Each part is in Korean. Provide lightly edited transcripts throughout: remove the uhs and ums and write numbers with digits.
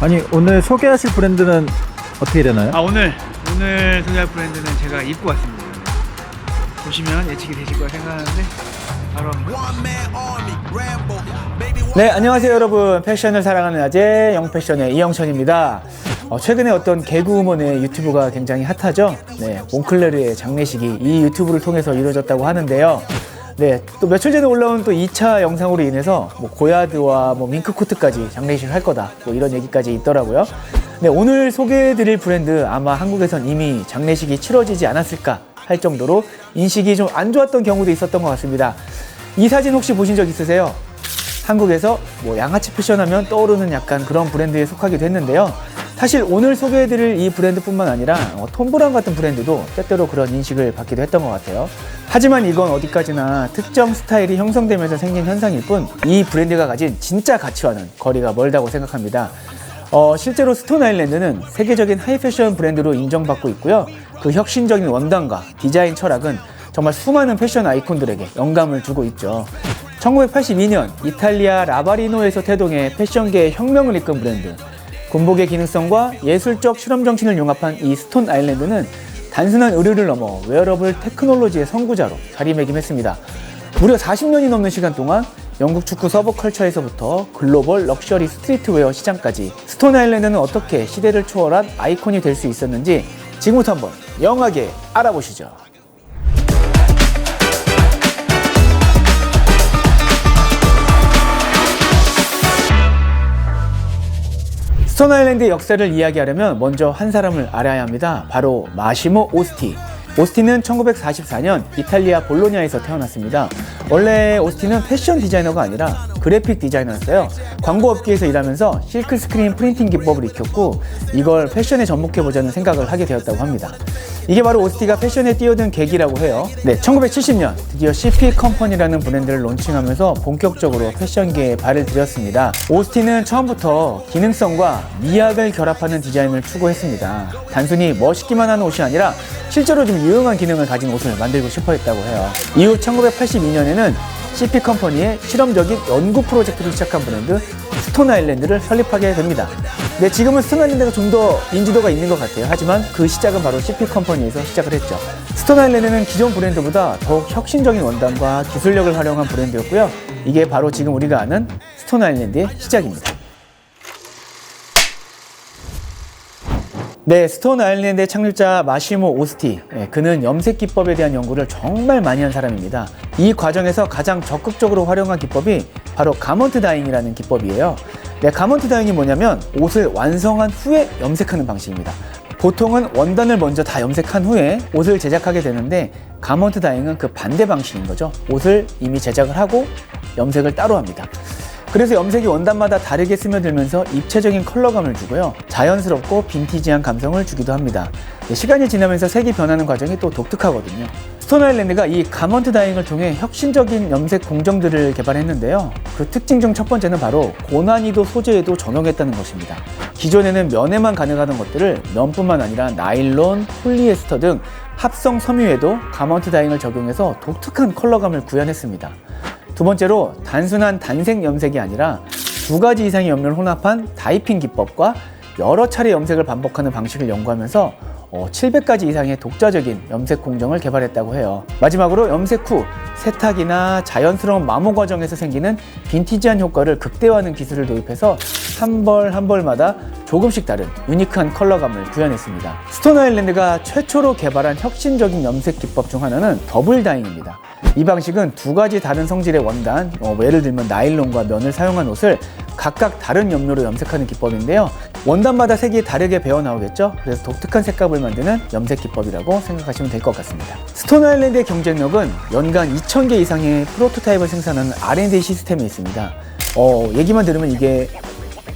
아니, 오늘 소개하실 브랜드는 어떻게 되나요? 오늘 소개할 브랜드는 제가 입고 왔습니다. 보시면 예측이 되실 거라 생각하는데 바로 네, 안녕하세요 여러분. 패션을 사랑하는 아재 영패션의 이영천입니다. 최근에 어떤 개그우먼의 유튜브가 굉장히 핫하죠. 네, 몽클레르의 장례식이 이 유튜브를 통해서 이루어졌다고 하는데요. 네, 또 며칠 전에 올라온 또 2차 영상으로 인해서 고야드와 밍크코트까지 장례식을 할 거다, 이런 얘기까지 있더라고요. 네, 오늘 소개해드릴 브랜드 아마 한국에선 이미 장례식이 치러지지 않았을까 할 정도로 인식이 좀 안 좋았던 경우도 있었던 것 같습니다. 이 사진 혹시 보신 적 있으세요? 한국에서 양아치 패션하면 떠오르는 약간 그런 브랜드에 속하기도 했는데요. 사실 오늘 소개해드릴 이 브랜드뿐만 아니라 톰브라운 같은 브랜드도 때때로 그런 인식을 받기도 했던 것 같아요. 하지만 이건 어디까지나 특정 스타일이 형성되면서 생긴 현상일 뿐, 이 브랜드가 가진 진짜 가치와는 거리가 멀다고 생각합니다. 실제로 스톤 아일랜드는 세계적인 하이패션 브랜드로 인정받고 있고요. 그 혁신적인 원단과 디자인 철학은 정말 수많은 패션 아이콘들에게 영감을 주고 있죠. 1982년 이탈리아 라바리노에서 태동해 패션계의 혁명을 이끈 브랜드. 군복의 기능성과 예술적 실험 정신을 융합한 이 스톤 아일랜드는 단순한 의류를 넘어 웨어러블 테크놀로지의 선구자로 자리매김했습니다. 무려 40년이 넘는 시간 동안 영국 축구 서브컬처에서부터 글로벌 럭셔리 스트리트웨어 시장까지 스톤 아일랜드는 어떻게 시대를 초월한 아이콘이 될 수 있었는지 지금부터 한번 영하게 알아보시죠. 스톤 아일랜드의 역사를 이야기하려면 먼저 한 사람을 알아야 합니다. 바로 마시모 오스티. 오스티는 1944년 이탈리아 볼로냐에서 태어났습니다. 원래 오스티는 패션 디자이너가 아니라 그래픽 디자이너였어요. 광고 업계에서 일하면서 실크 스크린 프린팅 기법을 익혔고 이걸 패션에 접목해보자는 생각을 하게 되었다고 합니다. 이게 바로 오스티가 패션에 뛰어든 계기라고 해요. 네, 1970년 드디어 CP 컴퍼니라는 브랜드를 론칭하면서 본격적으로 패션계에 발을 들였습니다. 오스티는 처음부터 기능성과 미학을 결합하는 디자인을 추구했습니다. 단순히 멋있기만 한 옷이 아니라 실제로 좀 유용한 기능을 가진 옷을 만들고 싶어 했다고 해요. 이후 1982년에는 CP 컴퍼니의 실험적인 연구 프로젝트를 시작한 브랜드 스톤 아일랜드를 설립하게 됩니다. 네, 지금은 스톤 아일랜드가 좀 더 인지도가 있는 것 같아요. 하지만 그 시작은 바로 CP 컴퍼니에서 시작을 했죠. 스톤 아일랜드는 기존 브랜드보다 더욱 혁신적인 원단과 기술력을 활용한 브랜드였고요. 이게 바로 지금 우리가 아는 스톤 아일랜드의 시작입니다. 네, 스톤 아일랜드의 창립자 마시모 오스티. 그는 염색 기법에 대한 연구를 정말 많이 한 사람입니다. 이 과정에서 가장 적극적으로 활용한 기법이 바로 가먼트 다잉이라는 기법이에요. 네, 가먼트 다잉이 뭐냐면 옷을 완성한 후에 염색하는 방식입니다. 보통은 원단을 먼저 다 염색한 후에 옷을 제작하게 되는데 가먼트 다잉은 그 반대 방식인 거죠. 옷을 이미 제작을 하고 염색을 따로 합니다. 그래서 염색이 원단마다 다르게 스며들면서 입체적인 컬러감을 주고요. 자연스럽고 빈티지한 감성을 주기도 합니다. 시간이 지나면서 색이 변하는 과정이 또 독특하거든요. 스톤 아일랜드가 이 가먼트 다잉을 통해 혁신적인 염색 공정들을 개발했는데요. 그 특징 중 첫 번째는 바로 고난이도 소재에도 전용했다는 것입니다. 기존에는 면에만 가능하던 것들을 면뿐만 아니라 나일론, 폴리에스터 등 합성 섬유에도 가먼트 다잉을 적용해서 독특한 컬러감을 구현했습니다. 두 번째로 단순한 단색 염색이 아니라 두 가지 이상의 염료를 혼합한 다이핑 기법과 여러 차례 염색을 반복하는 방식을 연구하면서 700가지 이상의 독자적인 염색 공정을 개발했다고 해요. 마지막으로 염색 후 세탁이나 자연스러운 마모 과정에서 생기는 빈티지한 효과를 극대화하는 기술을 도입해서 한 벌 한 벌마다 조금씩 다른 유니크한 컬러감을 구현했습니다. 스톤 아일랜드가 최초로 개발한 혁신적인 염색 기법 중 하나는 더블 다잉입니다. 이 방식은 두 가지 다른 성질의 원단, 예를 들면 나일론과 면을 사용한 옷을 각각 다른 염료로 염색하는 기법인데요. 원단마다 색이 다르게 배어나오겠죠? 그래서 독특한 색감을 만드는 염색 기법이라고 생각하시면 될 것 같습니다. 스톤 아일랜드의 경쟁력은 연간 2,000개 이상의 프로토타입을 생산하는 R&D 시스템이 있습니다. 얘기만 들으면 이게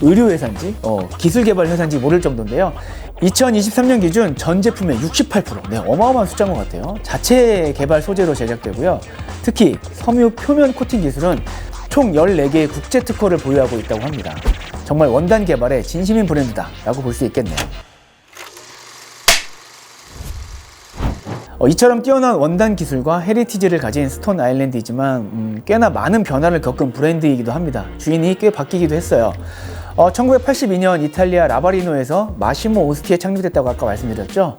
의류회사인지 기술개발 회사인지 모를 정도인데요. 2023년 기준 전 제품의 68%, 네, 어마어마한 숫자인 것 같아요. 자체 개발 소재로 제작되고요. 특히 섬유 표면 코팅 기술은 총 14개의 국제 특허를 보유하고 있다고 합니다. 정말 원단 개발에 진심인 브랜드다 라고 볼 수 있겠네요. 이처럼 뛰어난 원단 기술과 헤리티지를 가진 스톤 아일랜드이지만 꽤나 많은 변화를 겪은 브랜드이기도 합니다. 주인이 꽤 바뀌기도 했어요. 1982년 이탈리아 라바리노에서 마시모 오스티에 창립됐다고 아까 말씀드렸죠.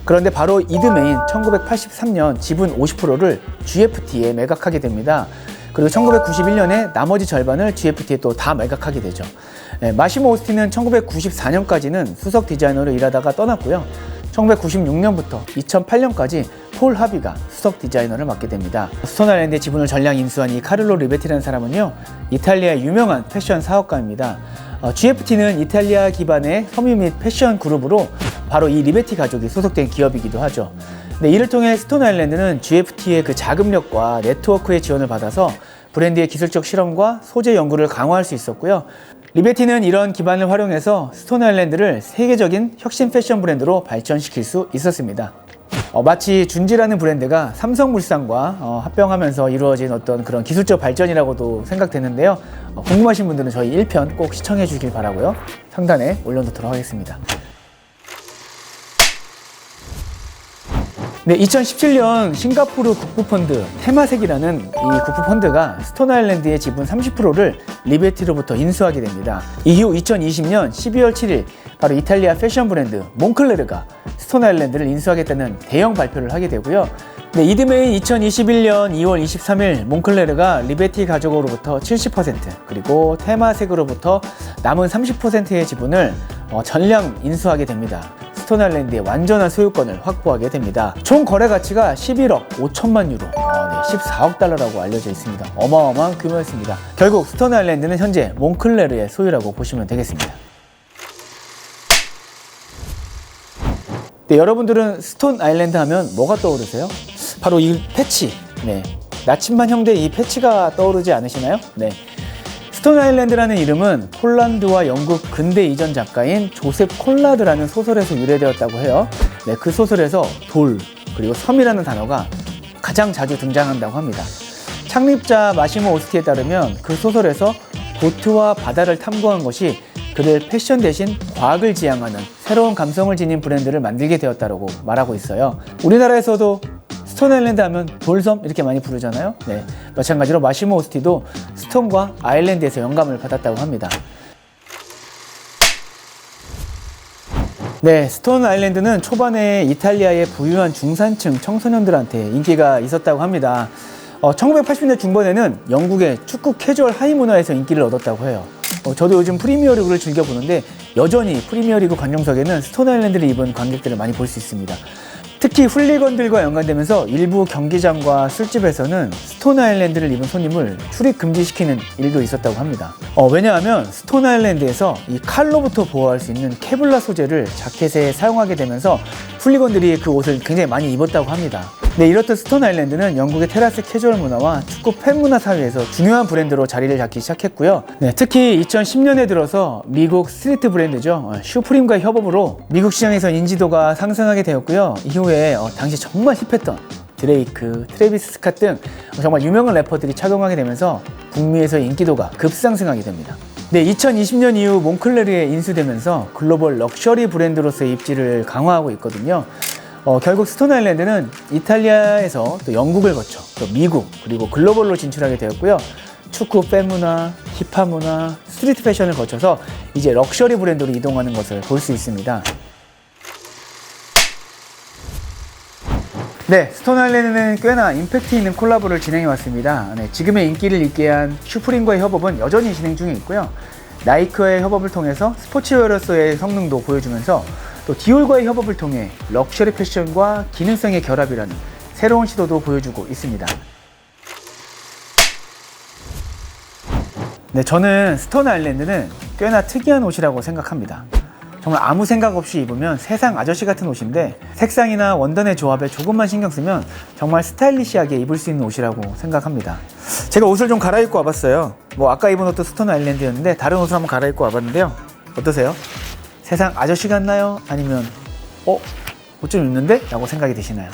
그런데 바로 이듬해인 1983년 지분 50%를 GFT에 매각하게 됩니다. 그리고 1991년에 나머지 절반을 GFT에 또 다 매각하게 되죠. 마시모 오스티는 1994년까지는 수석 디자이너로 일하다가 떠났고요. 1996년부터 2008년까지 폴 하비가 수석 디자이너를 맡게 됩니다. 스톤 아일랜드의 지분을 전량 인수한 이 카를로 리베티라는 사람은요, 이탈리아의 유명한 패션 사업가입니다. GFT는 이탈리아 기반의 섬유 및 패션 그룹으로 바로 이 리베티 가족이 소속된 기업이기도 하죠. 네, 이를 통해 스톤 아일랜드는 GFT의 그 자금력과 네트워크의 지원을 받아서 브랜드의 기술적 실험과 소재 연구를 강화할 수 있었고요. 리베티는 이런 기반을 활용해서 스톤 아일랜드를 세계적인 혁신 패션 브랜드로 발전시킬 수 있었습니다. 마치 준지라는 브랜드가 삼성물산과 합병하면서 이루어진 어떤 그런 기술적 발전이라고도 생각되는데요. 궁금하신 분들은 저희 1편 꼭 시청해 주길 바라고요. 상단에 올려놓도록 하겠습니다. 네, 2017년 싱가포르 국부펀드 테마색이라는 이 국부펀드가 스톤 아일랜드의 지분 30%를 리베티로부터 인수하게 됩니다. 이후 2020년 12월 7일 바로 이탈리아 패션 브랜드 몽클레르가 스톤 아일랜드를 인수하겠다는 대형 발표를 하게 되고요. 네, 이듬해인 2021년 2월 23일 몽클레르가 리베티 가족으로부터 70% 그리고 테마색으로부터 남은 30%의 지분을 전량 인수하게 됩니다. 스톤 아일랜드의 완전한 소유권을 확보하게 됩니다. 총 거래 가치가 11억 5천만 유로, 14억 달러라고 알려져 있습니다. 어마어마한 규모였습니다. 결국 스톤 아일랜드는 현재 몽클레르의 소유라고 보시면 되겠습니다. 네, 여러분들은 스톤 아일랜드 하면 뭐가 떠오르세요? 바로 이 패치, 나침반 형태 이 패치가 떠오르지 않으시나요? 네. 스톤 아일랜드라는 이름은 폴란드와 영국 근대 이전 작가인 조셉 콘라드라는 소설에서 유래되었다고 해요. 네, 그 소설에서 돌 그리고 섬이라는 단어가 가장 자주 등장한다고 합니다. 창립자 마시모 오스티에 따르면 그 소설에서 보트와 바다를 탐구한 것이 그를 패션 대신 과학을 지향하는 새로운 감성을 지닌 브랜드를 만들게 되었다고 말하고 있어요. 우리나라에서도 스톤 아일랜드 하면 돌섬 이렇게 많이 부르잖아요. 네, 마찬가지로 마시모 오스티도 스톤과 아일랜드에서 영감을 받았다고 합니다. 네, 스톤 아일랜드는 초반에 이탈리아의 부유한 중산층 청소년들한테 인기가 있었다고 합니다. 1980년대 중반에는 영국의 축구 캐주얼 하이 문화에서 인기를 얻었다고 해요. 저도 요즘 프리미어리그를 즐겨보는데 여전히 프리미어리그 관중석에는 스톤 아일랜드를 입은 관객들을 많이 볼 수 있습니다. 특히 훌리건들과 연관되면서 일부 경기장과 술집에서는 스톤 아일랜드를 입은 손님을 출입 금지시키는 일도 있었다고 합니다. 왜냐하면 스톤 아일랜드에서 이 칼로부터 보호할 수 있는 케블라 소재를 자켓에 사용하게 되면서 훌리건들이 그 옷을 굉장히 많이 입었다고 합니다. 네, 이렇듯 스톤 아일랜드는 영국의 테라스 캐주얼 문화와 축구 팬 문화 사회에서 중요한 브랜드로 자리를 잡기 시작했고요. 네, 특히 2010년에 들어서 미국 스트리트 브랜드죠. 슈프림과의 협업으로 미국 시장에서 인지도가 상승하게 되었고요. 이후에 당시 정말 힙했던 드레이크, 트래비스 스캇 등 정말 유명한 래퍼들이 착용하게 되면서 북미에서 인기도가 급상승하게 됩니다. 네, 2020년 이후 몽클레르에 인수되면서 글로벌 럭셔리 브랜드로서의 입지를 강화하고 있거든요. 결국 스톤 아일랜드는 이탈리아에서 또 영국을 거쳐 또 미국 그리고 글로벌로 진출하게 되었고요. 축구 팬 문화, 힙합 문화, 스트리트 패션을 거쳐서 이제 럭셔리 브랜드로 이동하는 것을 볼 수 있습니다. 네, 스톤 아일랜드는 꽤나 임팩트 있는 콜라보를 진행해 왔습니다. 네, 지금의 인기를 있게 한 슈프림과의 협업은 여전히 진행 중에 있고요. 나이키와의 협업을 통해서 스포츠웨어로서의 성능도 보여주면서 또 디올과의 협업을 통해 럭셔리 패션과 기능성의 결합이라는 새로운 시도도 보여주고 있습니다. 네, 저는 스톤 아일랜드는 꽤나 특이한 옷이라고 생각합니다. 정말 아무 생각 없이 입으면 세상 아저씨 같은 옷인데 색상이나 원단의 조합에 조금만 신경 쓰면 정말 스타일리시하게 입을 수 있는 옷이라고 생각합니다. 제가 옷을 좀 갈아입고 와봤어요. 아까 입은 옷도 스톤 아일랜드였는데 다른 옷을 한번 갈아입고 와봤는데요. 어떠세요? 세상 아저씨 같나요? 아니면 옷 좀 입는데? 라고 생각이 드시나요?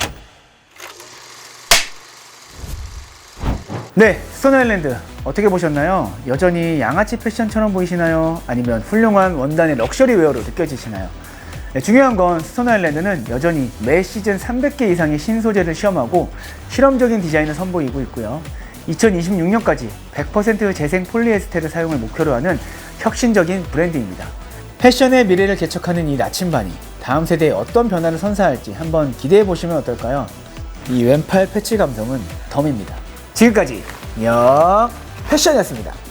네, 스톤 아일랜드 어떻게 보셨나요? 여전히 양아치 패션처럼 보이시나요? 아니면 훌륭한 원단의 럭셔리 웨어로 느껴지시나요? 네, 중요한 건 스톤 아일랜드는 여전히 매 시즌 300개 이상의 신소재를 시험하고 실험적인 디자인을 선보이고 있고요. 2026년까지 100% 재생 폴리에스테를 사용을 목표로 하는 혁신적인 브랜드입니다. 패션의 미래를 개척하는 이 나침반이 다음 세대에 어떤 변화를 선사할지 한번 기대해 보시면 어떨까요? 이 왼팔 패치 감성은 덤입니다. 지금까지 역 패션이었습니다.